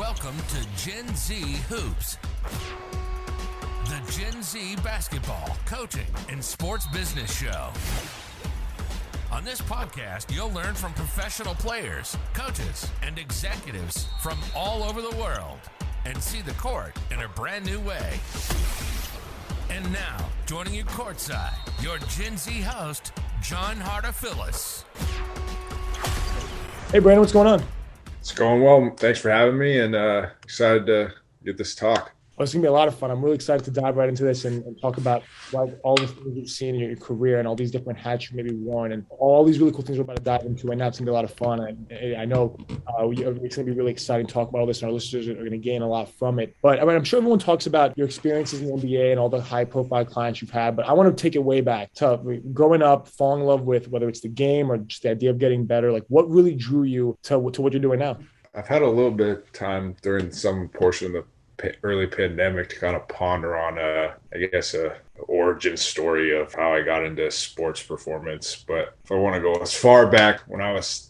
Welcome to Gen Z Hoops, the Gen Z basketball, coaching, and sports business show. On this podcast, you'll learn from professional players, coaches, and executives from all over the world and see the court in a brand new way. And now, joining you courtside, your Gen Z host, John Hartophilus. Hey, Brandon, what's going on? It's going well. Thanks for having me, and excited to get this talk. Well, it's going to be a lot of fun. I'm really excited to dive right into this and talk about all the things you've seen in your career and all these different hats you maybe worn and all these really cool things we're about to dive into. And now it's going to be a lot of fun. I know it's going to be really exciting to talk about all this, and our listeners are going to gain a lot from it. But I'm sure everyone talks about your experiences in the NBA and all the high-profile clients you've had, but I want to take it way back to growing up, falling in love with whether it's the game or just the idea of getting better. Like, what really drew you to what you're doing now? I've had a little bit of time during some portion of the early pandemic to kind of ponder on a origin story of how I got into sports performance. But if I want to go as far back, when I was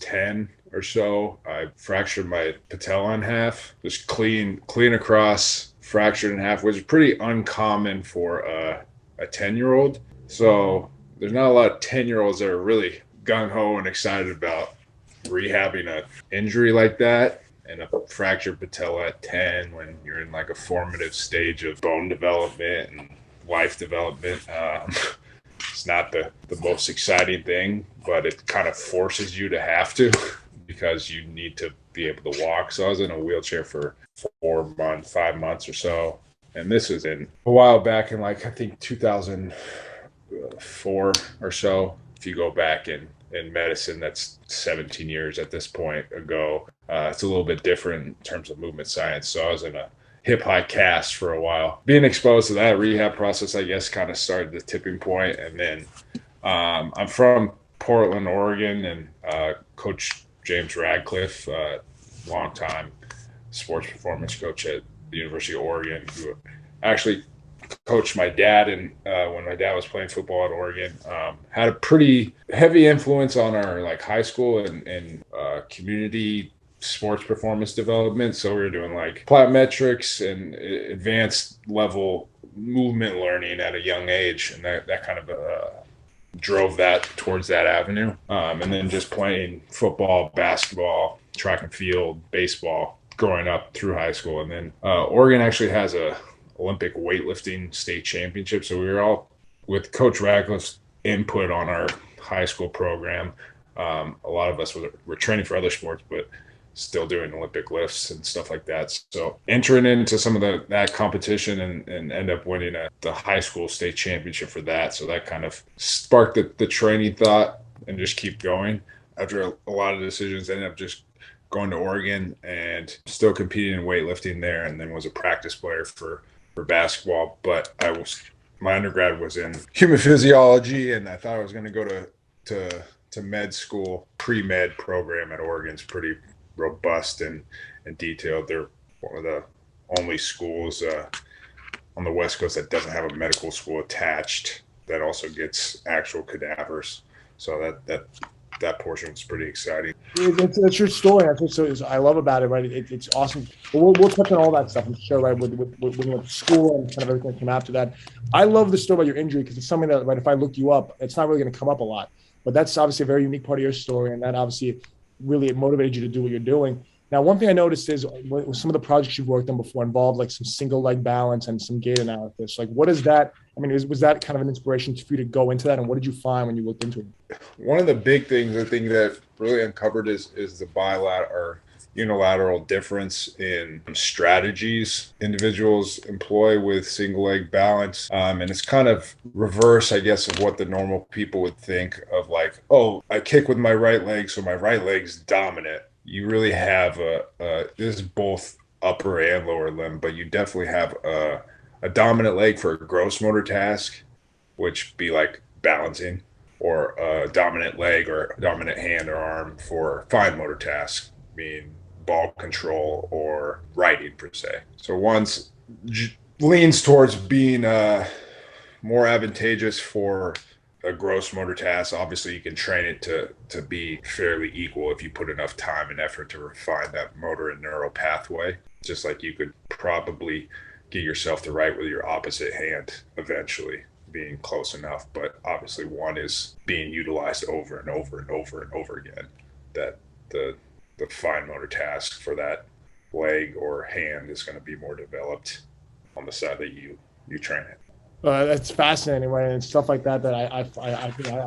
10 or so, I fractured my patella in half, just clean across, fractured in half, which is pretty uncommon for a 10-year-old. So there's not a lot of 10-year-olds that are really gung-ho and excited about rehabbing an injury like that. And a fractured patella at 10 when you're in like a formative stage of bone development and life development. It's not the most exciting thing, but it kind of forces you to have to because you need to be able to walk. So I was in a wheelchair for 5 months or so. And this was in a while back in I think 2004 or so. If you go back in medicine, that's 17 years at this point ago. It's a little bit different in terms of movement science. So I was in a hip-high cast for a while. Being exposed to that rehab process, I guess, kind of started the tipping point. And then I'm from Portland, Oregon, and Coach James Radcliffe, longtime sports performance coach at the University of Oregon, who actually coached my dad and when my dad was playing football at Oregon, had a pretty heavy influence on our high school and community sports performance development. So we were doing plyometrics and advanced level movement learning at a young age, and that kind of drove that towards that avenue. And then just playing football, basketball, track and field, baseball growing up through high school. And then Oregon actually has a Olympic weightlifting state championship. So we were all with Coach Radcliffe's input on our high school program. A lot of us were training for other sports, but still doing Olympic lifts and stuff like that. So entering into some of that competition and end up winning the high school state championship for that. So that kind of sparked the training thought and just keep going. After a lot of decisions, ended up just going to Oregon and still competing in weightlifting there, and then was a practice player for basketball. But my undergrad was in human physiology, and I thought I was going to go to med school. Pre-med program at Oregon's pretty robust and detailed. They're one of the only schools on the West Coast that doesn't have a medical school attached that also gets actual cadavers. So that portion was pretty exciting. That's your story. That's what I love about it, right? It's awesome. But we'll touch on all that stuff, I'm sure, right? With when you went to school and kind of everything that came after that. I love the story about your injury because it's something that, right, if I looked you up, it's not really going to come up a lot. But that's obviously a very unique part of your story, and that obviously really motivated you to do what you're doing. Now, one thing I noticed is some of the projects you've worked on before involved some single leg balance and some gait analysis. What is that? I mean, was that kind of an inspiration for you to go into that? And what did you find when you looked into it? One of the big things I think that really uncovered is the bilateral or unilateral difference in strategies individuals employ with single leg balance. And it's kind of reverse, I guess, of what the normal people would think of I kick with my right leg, so my right leg's dominant. You really have this is both upper and lower limb, but you definitely have a dominant leg for a gross motor task, which be like balancing, or a dominant leg or dominant hand or arm for fine motor tasks, meaning ball control or writing per se. So one's leans towards being more advantageous for a gross motor task. Obviously, you can train it to be fairly equal if you put enough time and effort to refine that motor and neural pathway. Just like you could probably get yourself to write with your opposite hand eventually, being close enough. But obviously, one is being utilized over and over and over and over again. That the fine motor task for that leg or hand is going to be more developed on the side that you train it. That's fascinating, right? And stuff like that I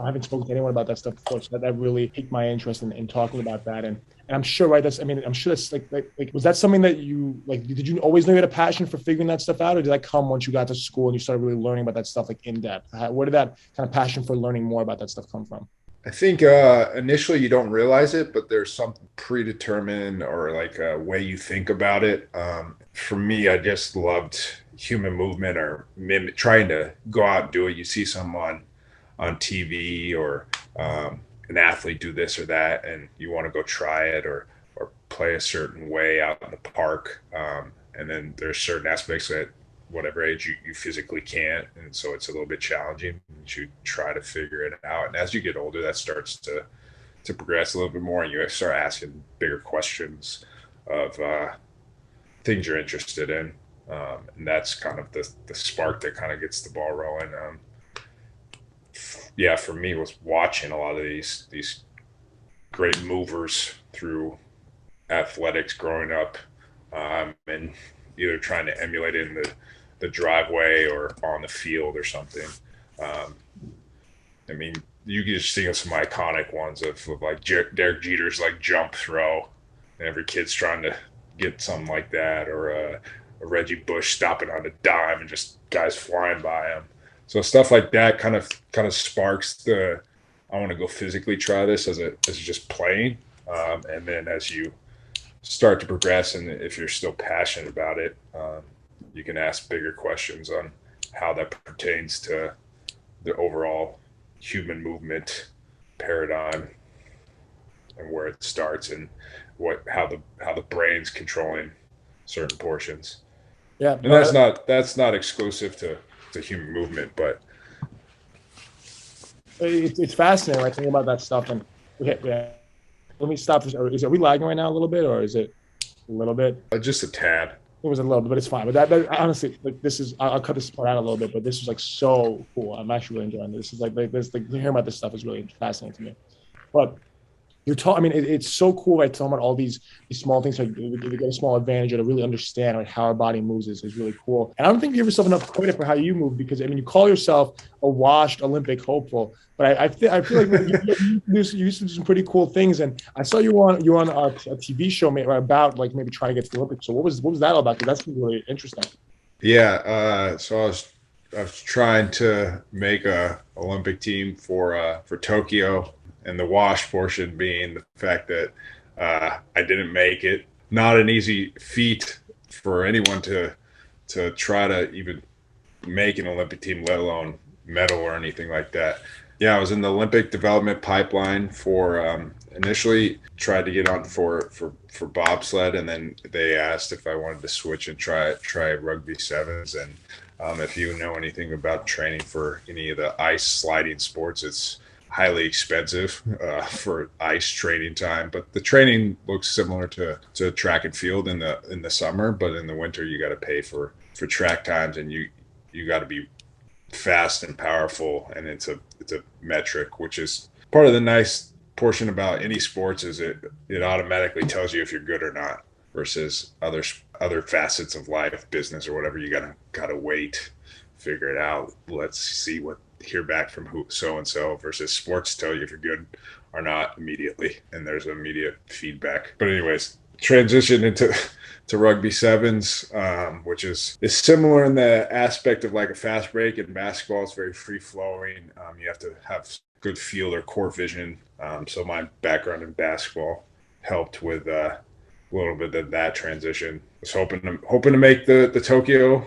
haven't spoken to anyone about that stuff before, so that really piqued my interest in talking about that. And I'm sure, right? I'm sure that's like was that something that you like? Did you always know you had a passion for figuring that stuff out, or did that come once you got to school and you started really learning about that stuff like in depth? Where did that kind of passion for learning more about that stuff come from? I think initially you don't realize it, but there's something predetermined or like a way you think about it. For me, I just loved human movement or trying to go out and do it. You see someone on TV or an athlete do this or that, and you want to go try it or play a certain way out in the park. And then there's certain aspects that whatever age you physically can't, and so it's a little bit challenging. You try to figure it out, and as you get older, that starts to progress a little bit more, and you start asking bigger questions of things you're interested in, and that's kind of the spark that kind of gets the ball rolling. Yeah, for me, was watching a lot of these great movers through athletics growing up, and either trying to emulate it in the driveway or on the field or something. I mean, you can just think of some iconic ones of like Derek Jeter's like jump throw, and every kid's trying to get something like that, or a Reggie Bush stopping on a dime and just guys flying by him. So stuff like that kind of sparks I want to go physically try this as just playing, and then as you start to progress, and if you're still passionate about it, you can ask bigger questions on how that pertains to the overall human movement paradigm and where it starts and how the brain's controlling certain portions. Yeah, and that's not exclusive to human movement, but it's fascinating, right? Thinking about that stuff. And yeah, let me stop this. Are we lagging right now a little bit, or is it a little bit? Just a tad. It was a little bit, but it's fine. But that honestly, like this is, I'll cut this part out a little bit, but this is like so cool. I'm actually really enjoying this. This is like this, like hearing about this stuff is really fascinating to me. But you're talking, I mean, it's so cool, right? Talking about all these small things, like you get a small advantage or to really understand like how our body moves is really cool. And I don't think you give yourself enough credit for how you move, because I mean, you call yourself a washed Olympic hopeful, but I feel like you used to do some pretty cool things. And I saw you on a TV show about like maybe trying to get to the Olympics. So what was that all about? Because that's really interesting. Yeah. So I was trying to make a Olympic team for Tokyo. And the wash portion being the fact that I didn't make it. Not an easy feat for anyone to try to even make an Olympic team, let alone medal or anything like that. Yeah, I was in the Olympic development pipeline for initially tried to get on for bobsled, and then they asked if I wanted to switch and try rugby sevens. And if you know anything about training for any of the ice sliding sports, it's highly expensive for ice training time, but the training looks similar to track and field in the summer, but in the winter you got to pay for track times, and you got to be fast and powerful, and it's a metric, which is part of the nice portion about any sports is it automatically tells you if you're good or not, versus other facets of life, business or whatever. You gotta wait, figure it out. Let's hear back from who so and so, versus sports tell you if you're good or not immediately, and there's immediate feedback. But anyways, transition into rugby sevens, which is similar in the aspect of like a fast break. In basketball, it's very free flowing. You have to have good field or court vision. So my background in basketball helped with a little bit of that transition. I was hoping to make the Tokyo,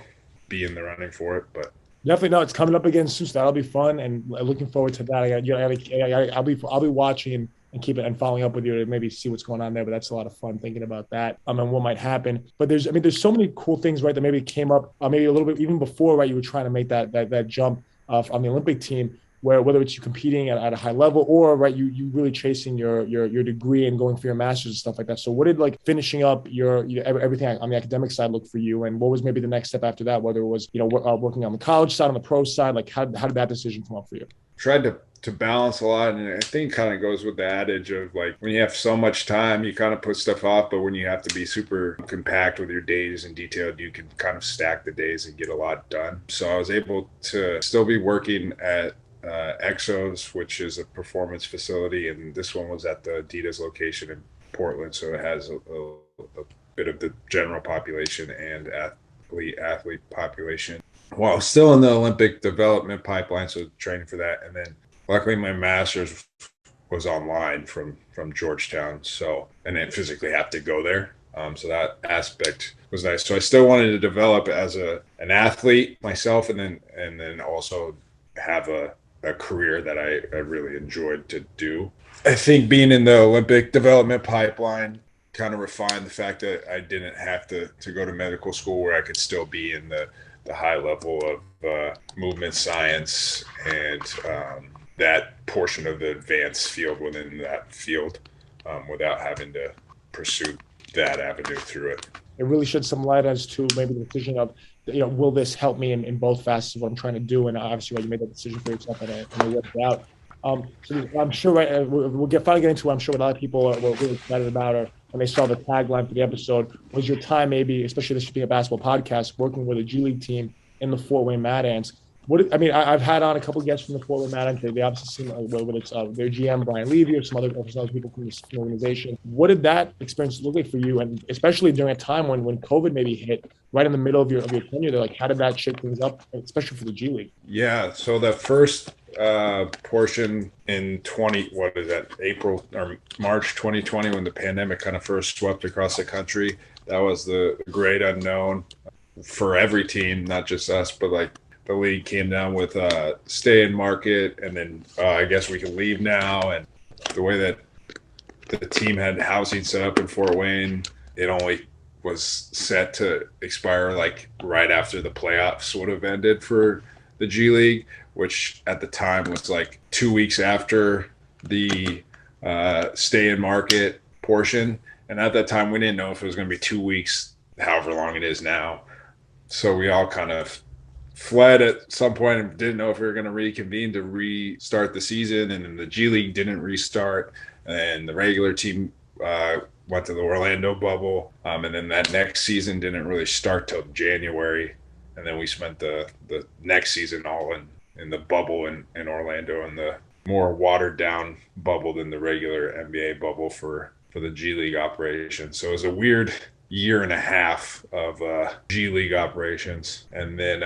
be in the running for it, but definitely no. It's coming up again soon, so that'll be fun, and looking forward to that. I'll be watching and keep it and following up with you to maybe see what's going on there. But that's a lot of fun thinking about that. And what might happen. But there's so many cool things, right? That maybe came up maybe a little bit even before, right? You were trying to make that jump on the Olympic team. where whether it's you competing at a high level or right, you really chasing your degree and going for your master's and stuff like that. So what did like finishing up everything on the academic side look for you, and what was maybe the next step after that? Whether it was working on the college side, on the pro side, like how did that decision come up for you? Tried to balance a lot, and I think kind of goes with the adage of like when you have so much time you kind of put stuff off, but when you have to be super compact with your days and detailed, you can kind of stack the days and get a lot done. So I was able to still be working at Exos, which is a performance facility, and this one was at the Adidas location in Portland, so it has a bit of the general population and athlete population while still in the Olympic development pipeline, so training for that. And then luckily my master's was online from Georgetown, so I didn't physically have to go there. So that aspect was nice. So I still wanted to develop as an athlete myself, and then also have a career that I really enjoyed to do. I think being in the Olympic development pipeline kind of refined the fact that I didn't have to go to medical school, where I could still be in the high level of movement science and that portion of the advanced field within that field without having to pursue that avenue through it. It really shed some light as to maybe the decision of, will this help me in both facets of what I'm trying to do? And obviously, you made that decision for yourself and it worked out. So I'm sure we'll finally get into what I'm sure what a lot of people were really excited about, or when they saw the tagline for the episode, was your time maybe, especially this being a basketball podcast, working with a G League team in the Fort Wayne Mad Ants. I've had on a couple of guests from the Fort Wayne Mad Ants. They obviously seem like whether it's their GM Brian Levy or some other people from the organization. What did that experience look like for you, and especially during a time when COVID maybe hit right in the middle of your tenure? They're like, how did that shake things up, especially for the G League? Yeah, so the first portion in April or March 2020, when the pandemic kind of first swept across the country, that was the great unknown for every team, not just us, but like the league came down with stay in market, and then I guess we can leave now. And the way that the team had housing set up in Fort Wayne, it only was set to expire like right after the playoffs would have ended for the G League, which at the time was like 2 weeks after the stay in market portion. And at that time, we didn't know if it was going to be 2 weeks, however long it is now. So we all kind of fled at some point and didn't know if we were going to reconvene to restart the season. And then the G League didn't restart. And the regular team went to the Orlando bubble. And then that next season didn't really start till January. And then we spent the next season all in the bubble in Orlando, and the more watered down bubble than the regular NBA bubble for the G League operation. So it was a weird year and a half of G League operations. And then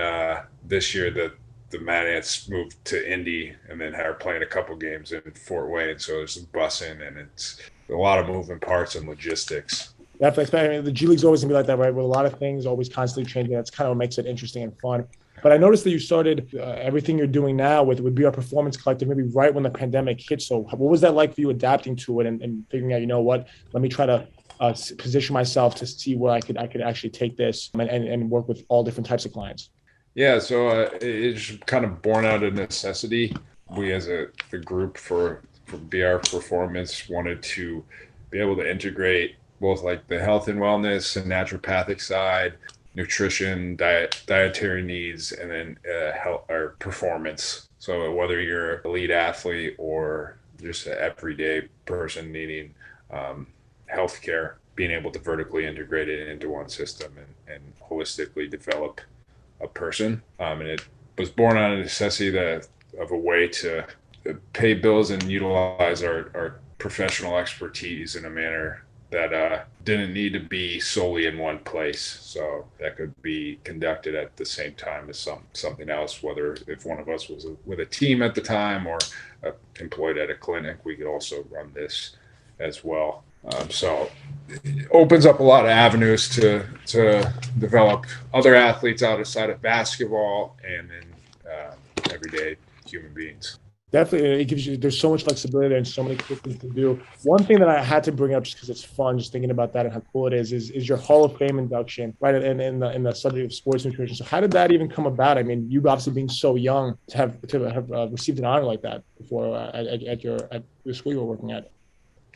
this year the Mad Ants moved to Indy, and then are playing a couple games in Fort Wayne. So there's some busing, and it's a lot of moving parts and logistics. Definitely. The G League's always gonna be like that, right? With a lot of things always constantly changing. That's kind of what makes it interesting and fun. But I noticed that you started everything you're doing now with BR Performance Collective maybe right when the pandemic hit. So what was that like for you adapting to it and figuring out, let me try to position myself to see where I could actually take this and work with all different types of clients? Yeah, so it's kind of born out of necessity. We as the group for BR Performance wanted to be able to integrate both like the health and wellness and naturopathic side, nutrition, dietary needs, and then health or performance. So whether you're an elite athlete or just an everyday person needing healthcare, being able to vertically integrate it into one system and holistically develop a person. And it was born out of necessity of a way to pay bills and utilize our professional expertise in a manner that didn't need to be solely in one place. So that could be conducted at the same time as something else, whether if one of us was with a team at the time or employed at a clinic, we could also run this as well. So it opens up a lot of avenues to develop other athletes outside of basketball and then everyday human beings. Definitely, it gives you. There's so much flexibility there and so many cool things to do. One thing that I had to bring up just because it's fun, just thinking about that and how cool it is your Hall of Fame induction, right? In the subject of sports nutrition. So how did that even come about? I mean, you obviously being so young to have received an honor like that before at the school you were working at.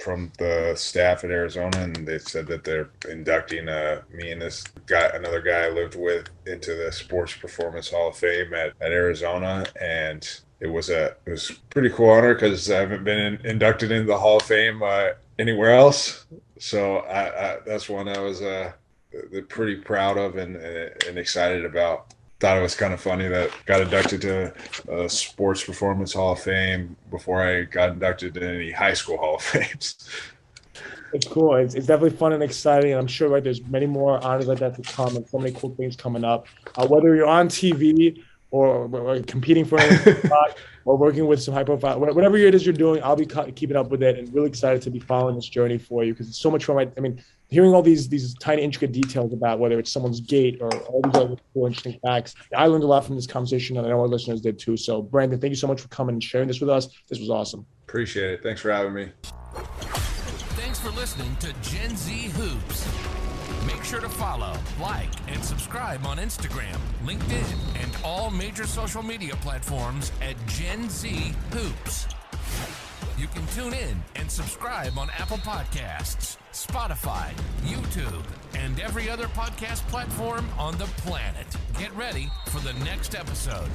From the staff at Arizona, and they said that they're inducting me and this guy, another guy I lived with, into the Sports Performance Hall of Fame at Arizona, and it was pretty cool honor because I haven't been inducted into the Hall of Fame anywhere else. So that's one I was pretty proud of and excited about. Thought it was kind of funny that got inducted to Sports Performance Hall of Fame before I got inducted to any high school Hall of Fames. It's cool. It's definitely fun and exciting, and I'm sure right there's many more honors like that to come, and so many cool things coming up. Whether you're on TV or competing for anything or working with some high profile, whatever it is you're doing, I'll be keeping up with it and really excited to be following this journey for you because it's so much fun. I mean, hearing all these tiny intricate details about whether it's someone's gait or all these other cool interesting facts, I learned a lot from this conversation, and I know our listeners did too. So, Brandon, thank you so much for coming and sharing this with us. This was awesome. Appreciate it. Thanks for having me. Thanks for listening to Gen Z Hoops. Make sure to follow, like, and subscribe on Instagram, LinkedIn, and all major social media platforms at Gen Z Hoops. You can tune in and subscribe on Apple Podcasts, Spotify, YouTube, and every other podcast platform on the planet. Get ready for the next episode.